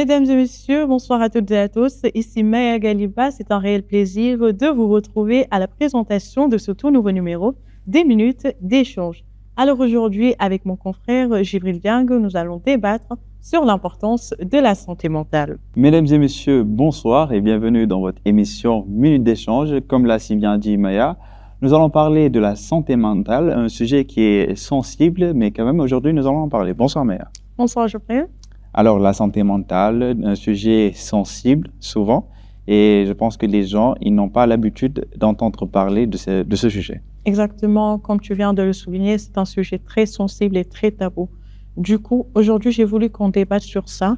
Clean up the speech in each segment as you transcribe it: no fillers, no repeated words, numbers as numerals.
Mesdames et messieurs, bonsoir à toutes et à tous. Ici Maya Galiba, c'est un réel plaisir de vous retrouver à la présentation de ce tout nouveau numéro des minutes d'échange. Alors aujourd'hui, avec mon confrère Jibril Diang, nous allons débattre sur l'importance de la santé mentale. Mesdames et messieurs, bonsoir et bienvenue dans votre émission Minute d'échange. Comme l'a si bien dit Maya, nous allons parler de la santé mentale, un sujet qui est sensible, mais quand même aujourd'hui nous allons en parler. Bonsoir Maya. Bonsoir Jibril. Alors la santé mentale, un sujet sensible souvent, et je pense que les gens, ils n'ont pas l'habitude d'entendre parler de ce sujet. Exactement, comme tu viens de le souligner, c'est un sujet très sensible et très tabou. Du coup, aujourd'hui, j'ai voulu qu'on débatte sur ça.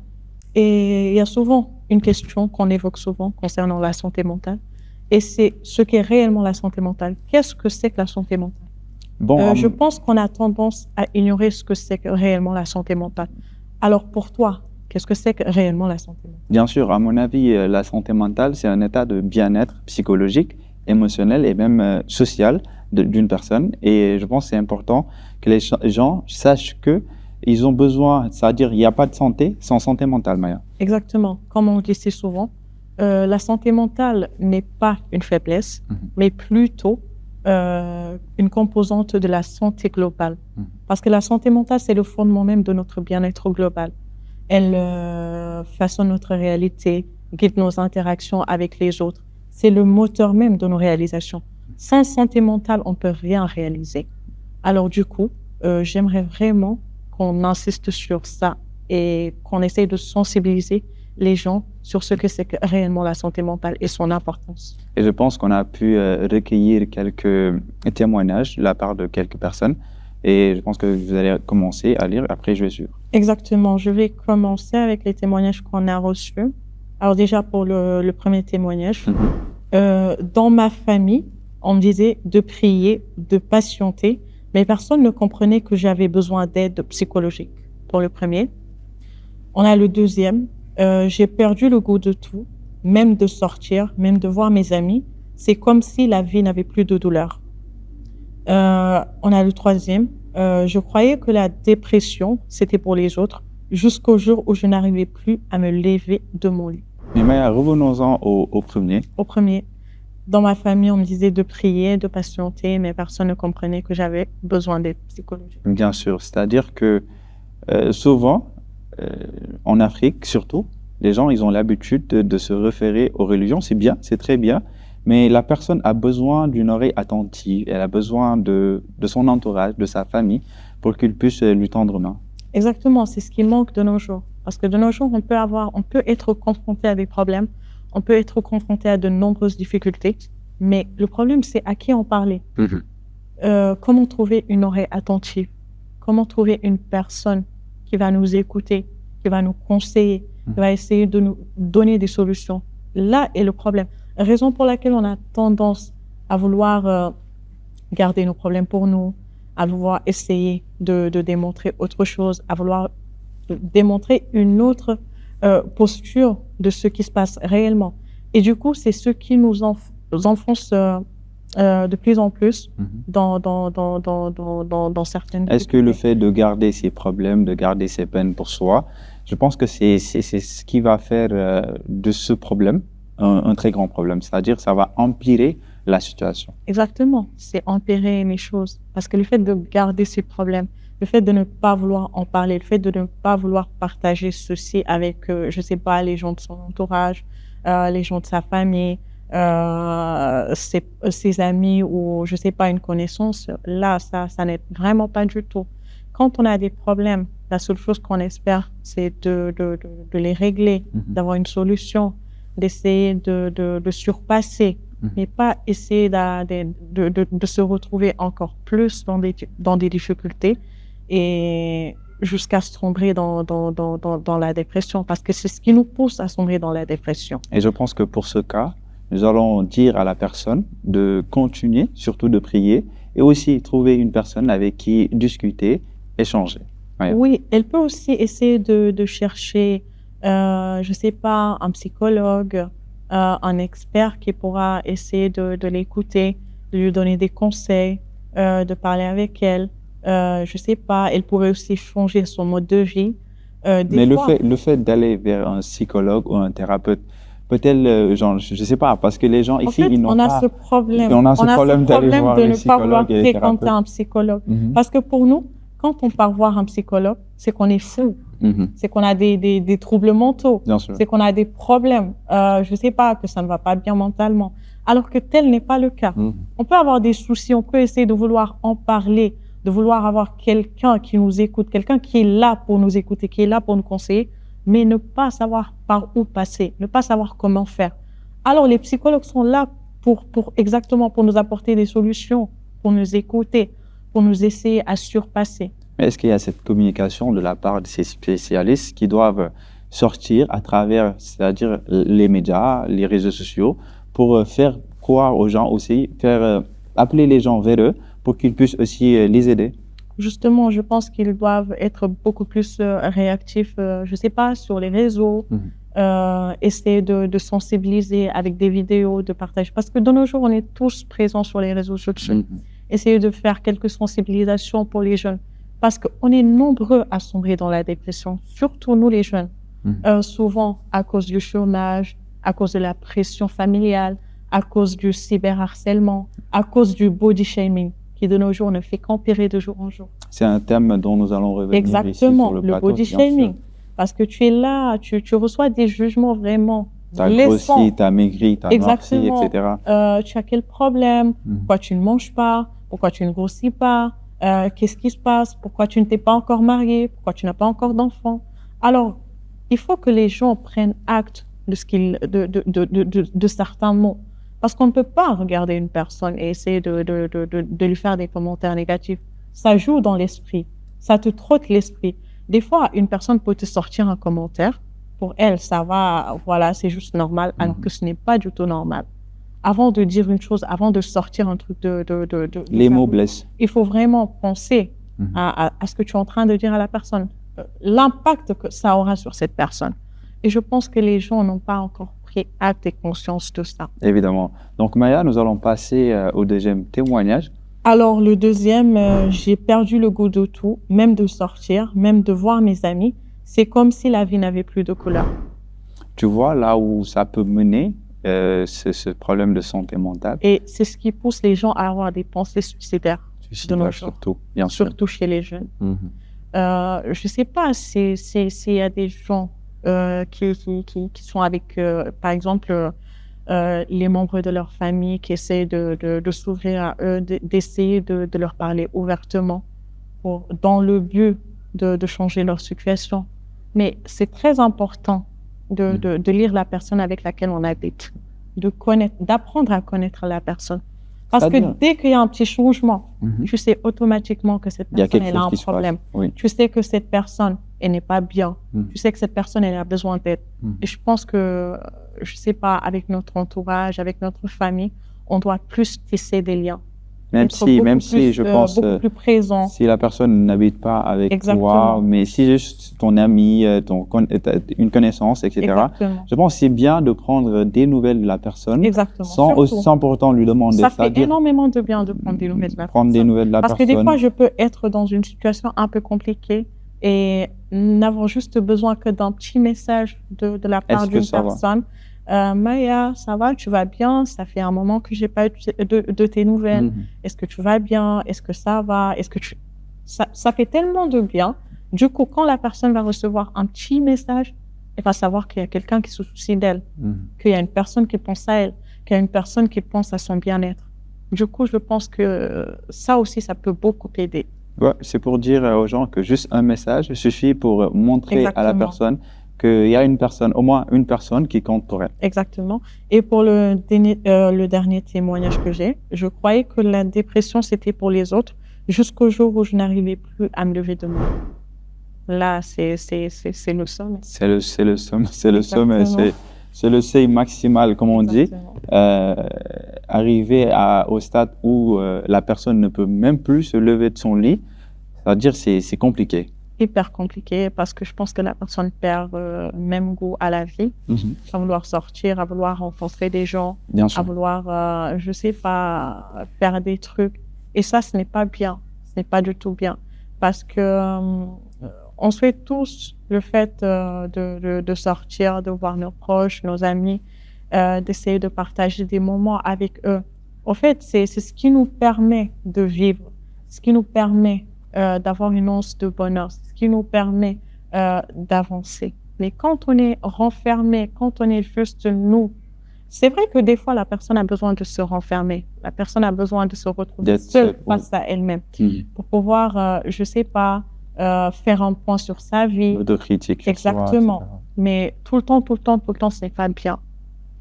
Et il y a souvent une question qu'on évoque souvent concernant la santé mentale. Et c'est ce qu'est réellement la santé mentale. Qu'est-ce que c'est que la santé mentale? Je pense qu'on a tendance à ignorer ce que c'est que réellement la santé mentale. Alors pour toi, qu'est-ce que c'est que réellement la santé mentale? Bien sûr, à mon avis, la santé mentale, c'est un état de bien-être psychologique, émotionnel et même social d'une personne. Et je pense que c'est important que les gens sachent qu'ils ont besoin, c'est-à-dire il n'y a pas de santé sans santé mentale, Maya. Exactement. Comme on le dit si souvent, la santé mentale n'est pas une faiblesse, mais plutôt une composante de la santé globale. Parce que la santé mentale, c'est le fondement même de notre bien-être global. Elle façonne notre réalité, guide nos interactions avec les autres. C'est le moteur même de nos réalisations. Sans santé mentale, on ne peut rien réaliser. Alors du coup, j'aimerais vraiment qu'on insiste sur ça et qu'on essaye de sensibiliser les gens sur ce que c'est que réellement la santé mentale et son importance. Et je pense qu'on a pu recueillir quelques témoignages de la part de quelques personnes. Et je pense que vous allez commencer à lire, après je vais suivre. Exactement, je vais commencer avec les témoignages qu'on a reçus. Alors déjà pour le premier témoignage, dans ma famille, on me disait de prier, de patienter, mais personne ne comprenait que j'avais besoin d'aide psychologique. Pour le premier. On a le deuxième, j'ai perdu le goût de tout, même de sortir, même de voir mes amis. C'est comme si la vie n'avait plus de douleur. On a le troisième, je croyais que la dépression, c'était pour les autres, jusqu'au jour où je n'arrivais plus à me lever de mon lit. Mais Maya, revenons-en au premier. Au premier, dans ma famille, on me disait de prier, de patienter, mais personne ne comprenait que j'avais besoin d'aide psychologique. Bien sûr, c'est-à-dire que souvent, en Afrique surtout, les gens, ils ont l'habitude de se référer aux religions. C'est bien, c'est très bien, mais la personne a besoin d'une oreille attentive. Elle a besoin de son entourage, de sa famille, pour qu'il puisse lui tendre main. Exactement, c'est ce qui manque de nos jours. Parce que de nos jours, on peut être confronté à des problèmes, on peut être confronté à de nombreuses difficultés, mais le problème, c'est à qui en parler. Comment trouver une oreille attentive? Comment trouver une personne qui va nous écouter, qui va nous conseiller, qui va essayer de nous donner des solutions? Là est le problème. Raison pour laquelle on a tendance à vouloir garder nos problèmes pour nous, à vouloir essayer de démontrer autre chose, à vouloir démontrer une autre posture de ce qui se passe réellement. Et du coup, c'est ce qui nous enfonce de plus en plus dans certaines... Est-ce que le fait de garder ses problèmes, de garder ses peines pour soi, je pense que c'est ce qui va faire de ce problème un très grand problème, c'est-à-dire ça va empirer la situation. Exactement, c'est empirer les choses. Parce que le fait de garder ses problèmes, le fait de ne pas vouloir en parler, le fait de ne pas vouloir partager ceci avec, je ne sais pas, les gens de son entourage, les gens de sa famille, ses amis ou, je ne sais pas, une connaissance, là, ça n'aide vraiment pas du tout. Quand on a des problèmes, la seule chose qu'on espère, c'est de les régler, d'avoir une solution, d'essayer de surpasser, mais pas essayer de se retrouver encore plus dans des difficultés et jusqu'à sombrer dans la dépression, parce que c'est ce qui nous pousse à sombrer dans la dépression. Et je pense que pour ce cas, nous allons dire à la personne de continuer, surtout de prier, et aussi trouver une personne avec qui discuter, échanger. Ouais. Oui, elle peut aussi essayer de chercher, je ne sais pas, un psychologue, un expert qui pourra essayer de l'écouter, de lui donner des conseils, de parler avec elle. Je ne sais pas, elle pourrait aussi changer son mode de vie, Mais le fait d'aller vers un psychologue ou un thérapeute, peut-être, genre, je ne sais pas, parce que les gens ici, ils n'ont pas... On a ce problème d'aller voir de les ne pas vouloir psychologues et les fréquenter thérapeutes. un psychologue. Mhm. Parce que pour nous, quand on part voir un psychologue, c'est qu'on est fou. C'est qu'on a des troubles mentaux. Bien sûr. C'est qu'on a des problèmes. Je ne sais pas, que ça ne va pas bien mentalement. Alors que tel n'est pas le cas. On peut avoir des soucis, on peut essayer de vouloir en parler, de vouloir avoir quelqu'un qui nous écoute, quelqu'un qui est là pour nous écouter, qui est là pour nous conseiller, mais ne pas savoir par où passer, ne pas savoir comment faire. Alors, les psychologues sont là exactement pour nous apporter des solutions, pour nous écouter, pour nous essayer à surpasser. Mais est-ce qu'il y a cette communication de la part de ces spécialistes qui doivent sortir à travers, c'est-à-dire les médias, les réseaux sociaux, pour faire croire aux gens aussi, faire appeler les gens vers eux pour qu'ils puissent aussi les aider? Justement, je pense qu'ils doivent être beaucoup plus réactifs, je ne sais pas, sur les réseaux, essayer de sensibiliser avec des vidéos, de partage. Parce que de nos jours, on est tous présents sur les réseaux sociaux. Essayer de faire quelques sensibilisations pour les jeunes. Parce qu'on est nombreux à sombrer dans la dépression, surtout nous les jeunes. Souvent à cause du chômage, à cause de la pression familiale, à cause du cyberharcèlement, à cause du body shaming, qui de nos jours ne fait qu'empirer de jour en jour. C'est un thème dont nous allons revenir Exactement, ici sur le plateau. Le body shaming. Parce que tu es là, tu reçois des jugements vraiment blessants. T'as grossi, t'as maigri, t'as noirci, etc. Tu as quel problème? Pourquoi tu ne manges pas? Pourquoi tu ne grossis pas? Qu'est-ce qui se passe? Pourquoi tu ne t'es pas encore marié? Pourquoi tu n'as pas encore d'enfant? Alors, il faut que les gens prennent acte de certains mots. Parce qu'on ne peut pas regarder une personne et essayer de lui faire des commentaires négatifs. Ça joue dans l'esprit. Ça te trotte l'esprit. Des fois, une personne peut te sortir un commentaire. Pour elle, ça va, voilà, c'est juste normal, alors que ce n'est pas du tout normal. Avant de dire une chose, avant de sortir un truc les mots blessent. Il faut vraiment penser à ce que tu es en train de dire à la personne. L'impact que ça aura sur cette personne. Et je pense que les gens n'ont pas encore pris acte et conscience de ça. Évidemment. Donc Maya, nous allons passer au deuxième témoignage. Alors le deuxième, j'ai perdu le goût de tout, même de sortir, même de voir mes amis. C'est comme si la vie n'avait plus de couleur. Tu vois là où ça peut mener ce problème de santé mentale. Et c'est ce qui pousse les gens à avoir des pensées suicidaires. Surtout, bien sûr. Surtout chez les jeunes. Je ne sais pas s'il y a des gens qui sont avec, par exemple, les membres de leur famille qui essaient de s'ouvrir à eux, d'essayer de leur parler ouvertement dans le but de changer leur situation. Mais c'est très important de lire la personne avec laquelle on habite, d'apprendre à connaître la personne. Parce que dès qu'il y a un petit changement, tu sais automatiquement que cette personne elle a un problème. Oui. Tu sais que cette personne, elle n'est pas bien. Tu sais que cette personne, elle a besoin d'aide. Et je pense que, je ne sais pas, avec notre entourage, avec notre famille, on doit plus tisser des liens. Même si je pense, beaucoup plus présent. Si la personne n'habite pas avec toi, mais si juste ton ami, une connaissance, etc. Exactement. Je pense que c'est bien de prendre des nouvelles de la personne sans pour autant lui demander. Ça fait énormément de bien de prendre des nouvelles de la personne. Prendre des nouvelles de la personne. Parce que des fois, je peux être dans une situation un peu compliquée et n'avoir juste besoin que d'un petit message de la part d'une personne. Maya, ça va, tu vas bien? Ça fait un moment que j'ai pas eu de tes nouvelles. Est-ce que tu vas bien? Est-ce que ça va? Ça fait tellement de bien. Du coup, quand la personne va recevoir un petit message, elle va savoir qu'il y a quelqu'un qui se soucie d'elle, qu'il y a une personne qui pense à elle, qu'il y a une personne qui pense à son bien-être. Du coup, je pense que ça aussi, ça peut beaucoup aider. Ouais, c'est pour dire aux gens que juste un message suffit pour montrer à la personne qu'il y a au moins une personne qui compte pour elle. Exactement. Et pour le dernier témoignage que j'ai, je croyais que la dépression, c'était pour les autres, jusqu'au jour où je n'arrivais plus à me lever de moi. Là, c'est le sommet. C'est le sommet, c'est le seuil maximal, comme on dit. Arriver au stade où la personne ne peut même plus se lever de son lit, c'est-à-dire c'est compliqué. Hyper compliqué parce que je pense que la personne perd même goût à la vie, à vouloir sortir, à vouloir rencontrer des gens, à vouloir, je sais pas, faire des trucs. Et ça, ce n'est pas bien, ce n'est pas du tout bien parce que on souhaite tous le fait de sortir, de voir nos proches, nos amis, d'essayer de partager des moments avec eux. En fait, c'est ce qui nous permet de vivre, ce qui nous permet d'avoir une once de bonheur, ce qui nous permet d'avancer. Mais quand on est renfermé, quand on est juste nous, c'est vrai que des fois, la personne a besoin de se renfermer. La personne a besoin de se retrouver seule face à elle-même pour pouvoir, je ne sais pas, faire un point sur sa vie. De critique. Exactement. Soi, mais tout le temps, ce n'est pas bien.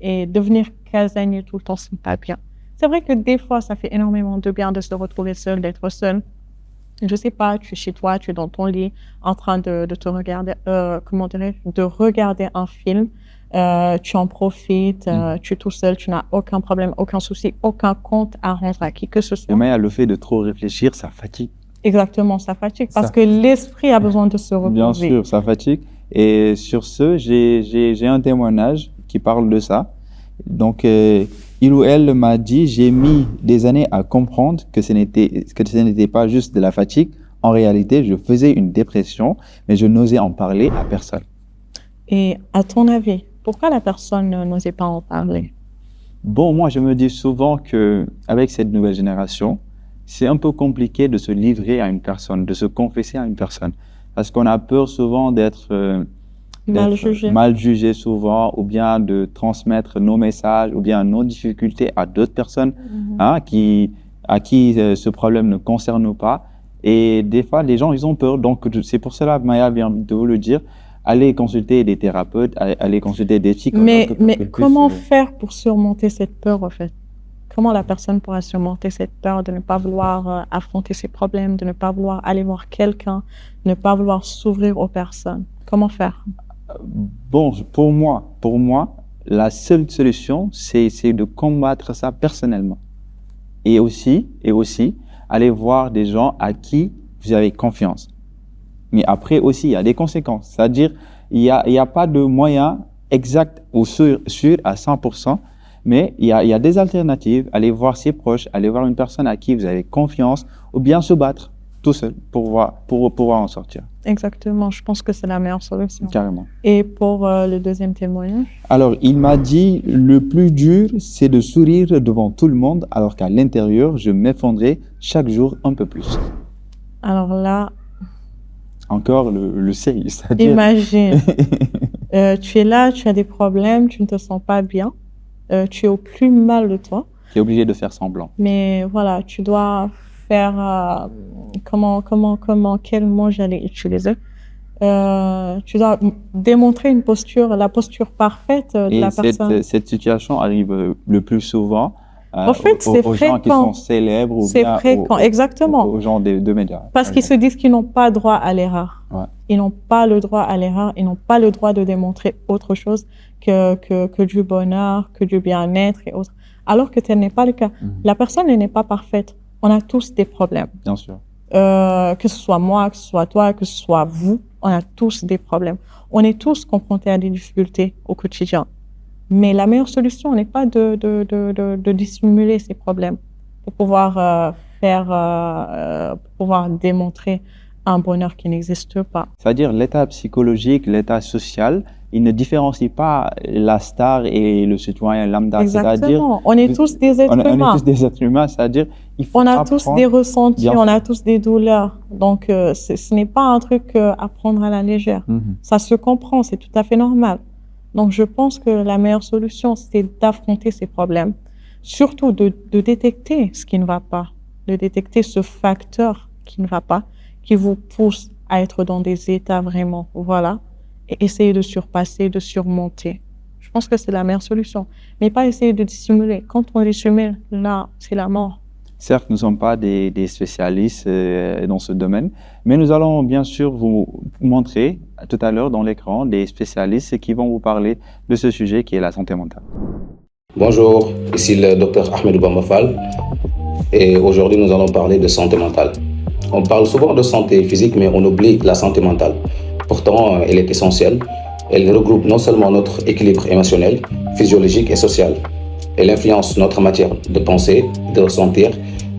Et devenir casanier tout le temps, ce n'est pas bien. C'est vrai que des fois, ça fait énormément de bien de se retrouver seul, d'être seul. Je ne sais pas, tu es chez toi, tu es dans ton lit, en train de te regarder, de regarder un film. Tu en profites, tu es tout seul, tu n'as aucun problème, aucun souci, aucun compte à rendre à qui que ce soit. Mais le fait de trop réfléchir, ça fatigue. Exactement, ça fatigue parce que l'esprit a besoin de se reposer. Bien sûr, ça fatigue. Et sur ce, j'ai un témoignage qui parle de ça. Donc, il ou elle m'a dit, j'ai mis des années à comprendre que ce n'était pas juste de la fatigue. En réalité, je faisais une dépression, mais je n'osais en parler à personne. Et à ton avis, pourquoi la personne n'osait pas en parler? Bon, moi, je me dis souvent qu'avec cette nouvelle génération, c'est un peu compliqué de se livrer à une personne, de se confesser à une personne. Parce qu'on a peur souvent d'être mal jugé souvent, ou bien de transmettre nos messages, ou bien nos difficultés à d'autres personnes à qui ce problème ne concerne pas. Et des fois, les gens, ils ont peur. Donc, c'est pour cela, Maya vient de vous le dire, allez consulter des thérapeutes, allez consulter des psychologues. Mais comment faire pour surmonter cette peur, en fait? Comment la personne pourra surmonter cette peur de ne pas vouloir affronter ses problèmes, de ne pas vouloir aller voir quelqu'un, de ne pas vouloir s'ouvrir aux personnes? Comment faire? Bon, pour moi, la seule solution, c'est de combattre ça personnellement. Et aussi, aller voir des gens à qui vous avez confiance. Mais après aussi, il y a des conséquences. C'est-à-dire, il y a pas de moyen exact ou sûr à 100%, mais il y a des alternatives. Aller voir ses proches, aller voir une personne à qui vous avez confiance, ou bien se battre tout seul pour pouvoir en sortir. Exactement, je pense que c'est la meilleure solution. Carrément. Et pour le deuxième témoignage? Alors, il m'a dit, le plus dur, c'est de sourire devant tout le monde, alors qu'à l'intérieur, je m'effondrais chaque jour un peu plus. Alors là... Encore le sérieux, c'est-à-dire... Imagine, tu es là, tu as des problèmes, tu ne te sens pas bien, tu es au plus mal de toi. Tu es obligé de faire semblant. Mais voilà, tu dois faire... quel mot j'allais utiliser? Tu dois démontrer une posture, la posture parfaite de la personne. Cette situation arrive le plus souvent en fait, c'est aux gens qui sont célèbres ou bien exactement. aux gens de médias. Parce qu'ils se disent qu'ils n'ont pas droit à l'erreur. Ouais. Ils n'ont pas le droit à l'erreur, ils n'ont pas le droit de démontrer autre chose que du bonheur, que du bien-être et autres. Alors que tel n'est pas le cas. La personne n'est pas parfaite. On a tous des problèmes. Bien sûr. Que ce soit moi, que ce soit toi, que ce soit vous, on a tous des problèmes. On est tous confrontés à des difficultés au quotidien. Mais la meilleure solution n'est pas de dissimuler ces problèmes pour pouvoir pouvoir démontrer un bonheur qui n'existe pas. C'est-à-dire l'état psychologique, l'état social, il ne différencie pas la star et le citoyen lambda. Exactement. On est tous des êtres humains. On est tous des êtres humains, c'est-à-dire il faut on a tous des ressentis, on a tous des douleurs. Donc, ce n'est pas un truc à prendre à la légère. Ça se comprend, c'est tout à fait normal. Donc, je pense que la meilleure solution, c'est d'affronter ces problèmes. Surtout de détecter ce qui ne va pas, de détecter ce facteur qui ne va pas, qui vous pousse à être dans des états vraiment, voilà, et essayer de surpasser, de surmonter. Je pense que c'est la meilleure solution. Mais pas essayer de dissimuler. Quand on dissimule, là, c'est la mort. Certes, nous ne sommes pas des spécialistes dans ce domaine, mais nous allons bien sûr vous montrer tout à l'heure dans l'écran des spécialistes qui vont vous parler de ce sujet qui est la santé mentale. Bonjour, ici le Dr Ahmed Bamba Fall et aujourd'hui nous allons parler de santé mentale. On parle souvent de santé physique, mais on oublie la santé mentale. Pourtant, elle est essentielle. Elle regroupe non seulement notre équilibre émotionnel, physiologique et social. Elle influence notre matière de penser, de ressentir,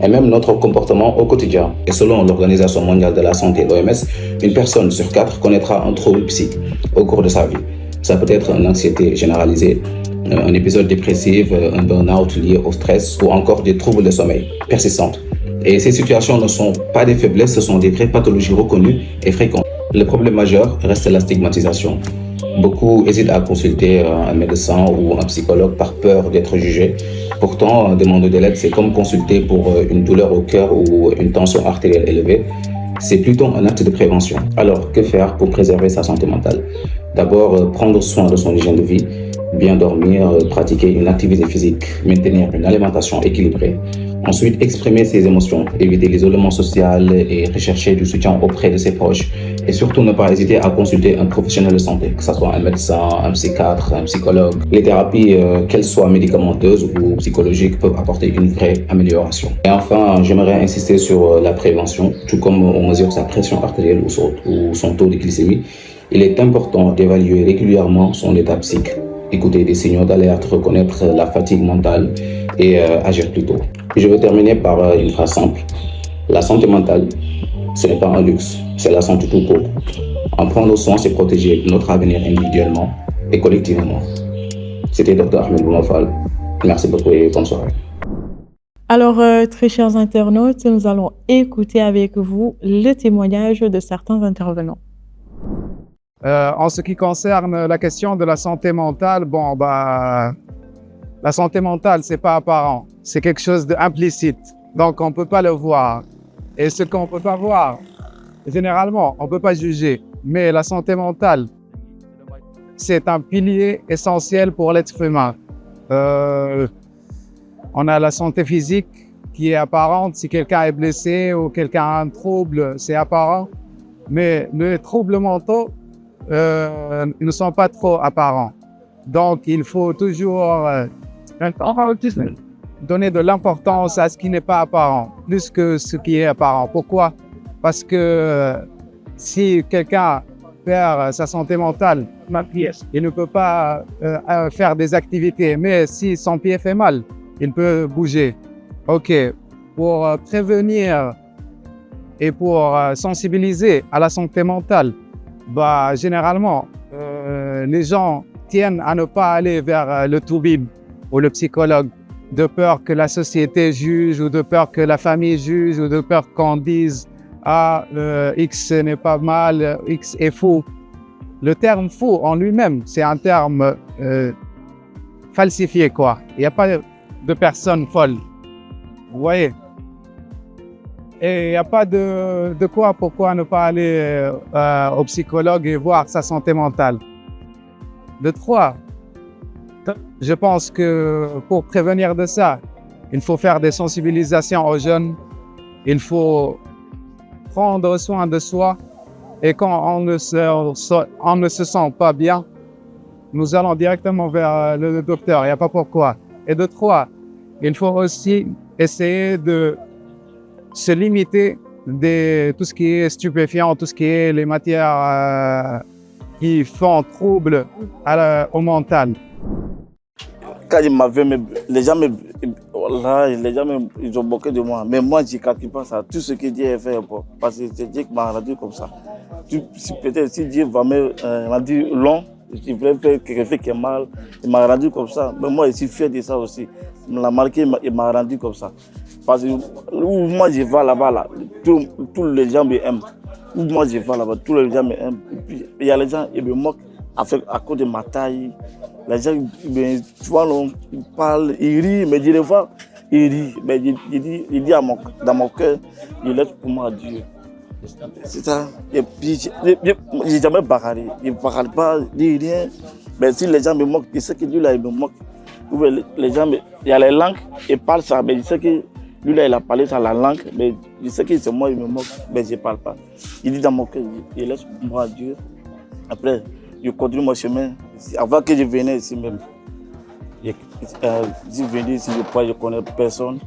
et même notre comportement au quotidien. Et selon l'Organisation mondiale de la santé, l'OMS, une personne sur 4 connaîtra un trouble psy au cours de sa vie. Ça peut être une anxiété généralisée, un épisode dépressif, un burn-out lié au stress ou encore des troubles de sommeil persistantes. Et ces situations ne sont pas des faiblesses, ce sont des vraies pathologies reconnues et fréquentes. Le problème majeur reste la stigmatisation. Beaucoup hésitent à consulter un médecin ou un psychologue par peur d'être jugé. Pourtant, demander de l'aide, c'est comme consulter pour une douleur au cœur ou une tension artérielle élevée. C'est plutôt un acte de prévention. Alors, que faire pour préserver sa santé mentale? D'abord, prendre soin de son hygiène de vie, bien dormir, pratiquer une activité physique, maintenir une alimentation équilibrée. Ensuite, exprimer ses émotions, éviter l'isolement social et rechercher du soutien auprès de ses proches. Et surtout, ne pas hésiter à consulter un professionnel de santé, que ce soit un médecin, un psychiatre, un psychologue. Les thérapies, qu'elles soient médicamenteuses ou psychologiques, peuvent apporter une vraie amélioration. Et enfin, j'aimerais insister sur la prévention, tout comme on mesure sa pression artérielle ou son taux de glycémie. Il est important d'évaluer régulièrement son état psychique, écouter des signaux d'alerte, reconnaître la fatigue mentale et agir plus tôt. Je vais terminer par une phrase simple. La santé mentale, ce n'est pas un luxe, c'est la santé tout court. En prendre soin, c'est protéger notre avenir individuellement et collectivement. C'était Dr Ahmed Boumafal. Merci beaucoup et bonne soirée. Alors, très chers internautes, nous allons écouter avec vous le témoignage de certains intervenants. En ce qui concerne la question de la santé mentale, la santé mentale, c'est pas apparent, c'est quelque chose d'implicite, donc on peut pas le voir. Et ce qu'on peut pas voir, généralement, on peut pas juger, mais la santé mentale, c'est un pilier essentiel pour l'être humain. On a la santé physique qui est apparente, si quelqu'un est blessé ou quelqu'un a un trouble, c'est apparent, mais les troubles mentaux, ils ne sont pas trop apparents. Donc, il faut toujours donner de l'importance à ce qui n'est pas apparent, plus que ce qui est apparent. Pourquoi? Parce que si quelqu'un perd sa santé mentale, il ne peut pas faire des activités. Mais si son pied fait mal, il peut bouger. OK. Pour prévenir et pour sensibiliser à la santé mentale, généralement, les gens tiennent à ne pas aller vers le toubib ou le psychologue de peur que la société juge ou de peur que la famille juge ou de peur qu'on dise « Ah, X n'est pas mal, X est fou ». Le terme « fou » en lui-même, c'est un terme falsifié, quoi. Il n'y a pas de personne folle. Vous voyez? Et il n'y a pas pourquoi ne pas aller au psychologue et voir sa santé mentale. De 3, je pense que pour prévenir de ça, il faut faire des sensibilisations aux jeunes, il faut prendre soin de soi et quand on ne se sent pas bien, nous allons directement vers le docteur, il n'y a pas pourquoi. Et de 3, il faut aussi essayer de se limiter de tout ce qui est stupéfiant, tout ce qui est les matières qui font trouble au mental. Quand je m'avais, les gens ils ont moqué de moi. Mais moi, je ne calcule pas ça. Tout ce que Dieu a fait, parce que c'est Dieu qui m'a rendu comme ça. Peut-être si Dieu m'a dit long, je voulais faire quelque chose qui est mal, il m'a rendu comme ça. Mais moi, je suis fier de ça aussi. Il m'a marqué, il m'a rendu comme ça. Parce que où moi je vais là-bas, tous les gens m'aiment. Où moi je vais là-bas, tous les gens m'aiment. Il y a les gens qui me moquent à cause de ma taille. Les gens, tu vois, ils parlent, ils rient, mais des fois, ils rient. Mais il dit dans mon cœur, il laisse pour moi Dieu. C'est ça. Et puis, je n'ai jamais bagarré. Je ne bagarre pas, je dis rien. Mais si les gens me moquent, je sais que lui là, il me moque. Les gens, il y a les langues, ils parlent ça, mais je sais que lui là, il a parlé ça la langue, mais je sais que c'est moi, il me moque, mais je ne parle pas. Il dit dans mon cœur, il laisse pour moi Dieu. Après, je continue mon chemin. Avant que je venais ici même, je suis venu ici, je ne connais personne.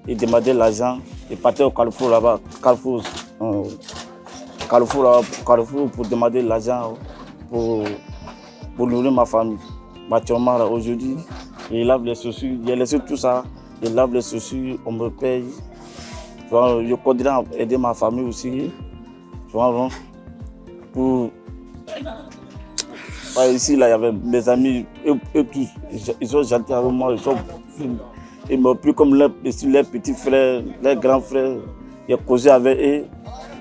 Il demandait l'argent, il partait au Carrefour là-bas, Carrefour pour demander l'argent pour nourrir ma famille. Aujourd'hui, il lave les chaussures, il a laissé tout ça. je lave les chaussures, on me paye. Tu vois, je continue à aider ma famille aussi. Tu vois, bon, pour... Ici, là, il y avait mes amis, eux tous, ils sont gentils avec moi, ils m'ont pris comme leurs petits frères, leurs grands frères. J'ai causé avec eux,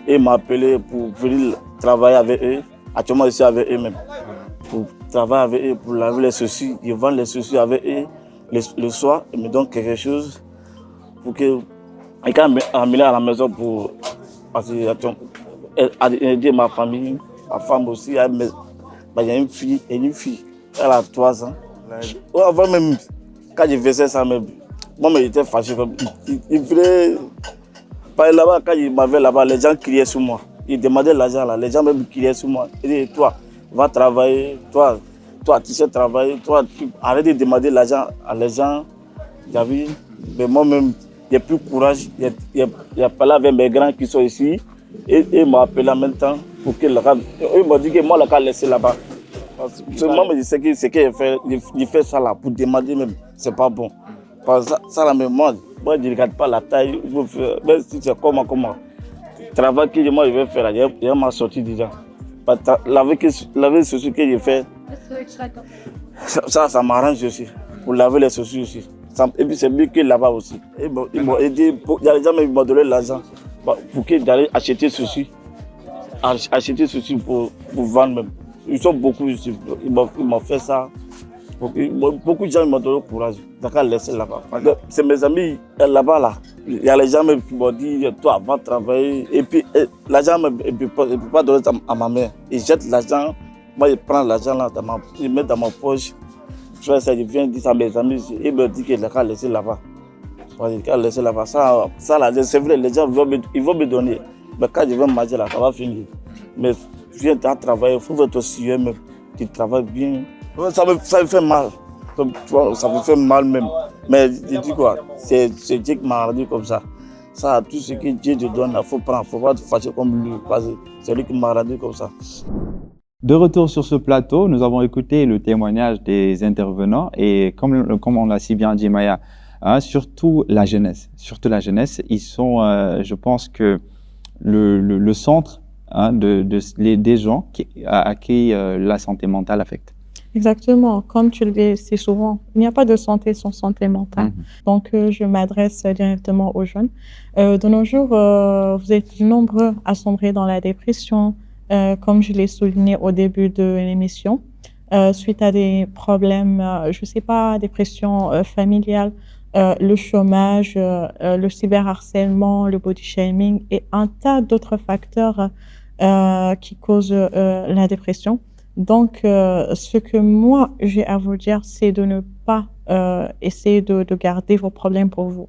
et ils m'ont appelé pour venir travailler avec eux. Actuellement, je suis avec eux même. Pour travailler avec eux, pour laver les chaussures. Je vends les chaussures avec eux le soir, ils me donnent quelque chose pour que ils quand amener à la maison pour aider ma famille, ma femme aussi. Il y a une fille, elle a 3 ans. Avant même, quand je faisais ça, moi j'étais fâché. Il voulait... Là-bas, quand il m'avait là-bas, les gens criaient sur moi. Ils demandaient l'argent là, les gens même criaient sur moi. Ils disaient, toi, va travailler, toi, tu sais travailler, toi, arrête de demander l'argent à les gens. Mais moi-même, j'ai plus courage. J'ai parlé avec mes grands qui sont ici. Et ils m'ont appelé en même temps pour que ils m'ont dit que moi, je l'ai laissé là-bas. Moi, je sais que ce qu'il fait, il fait ça là pour demander même, c'est pas bon. Parce que ça là, même moi, je ne regarde pas la taille. Même si c'est comment. Le travail que moi je vais faire, il m'a sorti déjà. Laver les chaussures que je fais, ça m'arrange aussi. Pour laver les chaussures aussi. Et puis c'est mieux que là-bas aussi. Ils m'ont aidé, il y a des gens qui m'ont donné l'argent pour que j'allais acheter ceci. Acheter ceci pour vendre même. Ils sont beaucoup ici. Ils m'ont fait ça. Beaucoup de gens m'ont donné le courage. D'accord, laisser là-bas. C'est mes amis là-bas là. Il y a les gens qui m'ont dit, toi, va travailler. Et puis l'argent ne peut pas donner à ma mère. Ils jettent l'argent. Moi, je prends l'argent là, je mets dans ma poche. Je viens dire à mes amis, ils me disent qu'il a laissé là-bas. Laisser là-bas. Ça là, c'est vrai, les gens ils vont me donner. Mais quand je vais manger là, ça va finir. Mais viens travailler, il faut être sérieux même. Tu travailles bien. Ça me fait mal. Tu vois, ça me fait mal même. Mais je dis quoi, c'est Dieu qui m'a rendu comme ça. Ça, tout ce que Dieu te donne, il faut prendre. Il ne faut pas te fâcher comme lui. C'est lui qui m'a rendu comme ça. De retour sur ce plateau, nous avons écouté le témoignage des intervenants et comme on l'a si bien dit Maya, surtout la jeunesse. Ils sont, je pense que le centre des gens à qui la santé mentale affecte. Exactement. Comme tu le dis si souvent, il n'y a pas de santé sans santé mentale. Donc, je m'adresse directement aux jeunes. De nos jours, vous êtes nombreux à sombrer dans la dépression, comme je l'ai souligné au début de l'émission, suite à des problèmes, je ne sais pas, dépression familiale, le chômage, le cyberharcèlement, le body shaming et un tas d'autres facteurs qui causent la dépression. Donc, ce que moi, j'ai à vous dire, c'est de ne pas essayer de garder vos problèmes pour vous.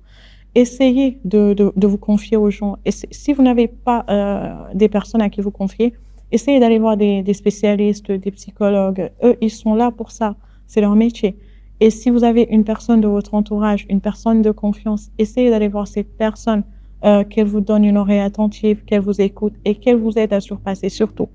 Essayez de vous confier aux gens. Et si vous n'avez pas des personnes à qui vous confier, essayez d'aller voir des spécialistes, des psychologues. Eux, ils sont là pour ça. C'est leur métier. Et si vous avez une personne de votre entourage, une personne de confiance, essayez d'aller voir cette personne, qu'elle vous donne une oreille attentive, qu'elle vous écoute et qu'elle vous aide à surpasser surtout.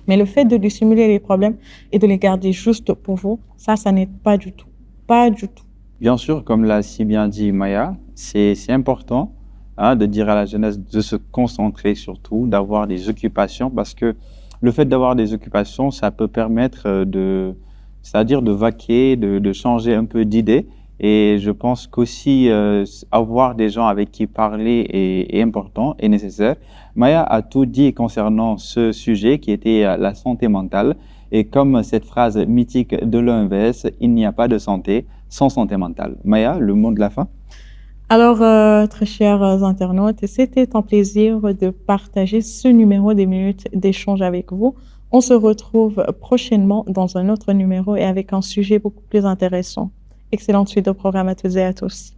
Mais le fait de dissimuler les problèmes et de les garder juste pour vous, ça n'aide pas du tout. Pas du tout. Bien sûr, comme l'a si bien dit Maya, c'est important de dire à la jeunesse de se concentrer surtout, d'avoir des occupations, parce que le fait d'avoir des occupations, ça peut permettre c'est-à-dire de vaquer, de changer un peu d'idées. Et je pense qu'aussi avoir des gens avec qui parler est important et nécessaire. Maya a tout dit concernant ce sujet qui était la santé mentale. Et comme cette phrase mythique de l'OMS, il n'y a pas de santé sans santé mentale. Maya, le mot de la fin? Alors, très chers internautes, c'était un plaisir de partager ce numéro des minutes d'échange avec vous. On se retrouve prochainement dans un autre numéro et avec un sujet beaucoup plus intéressant. Excellente suite de programme à toutes et à tous.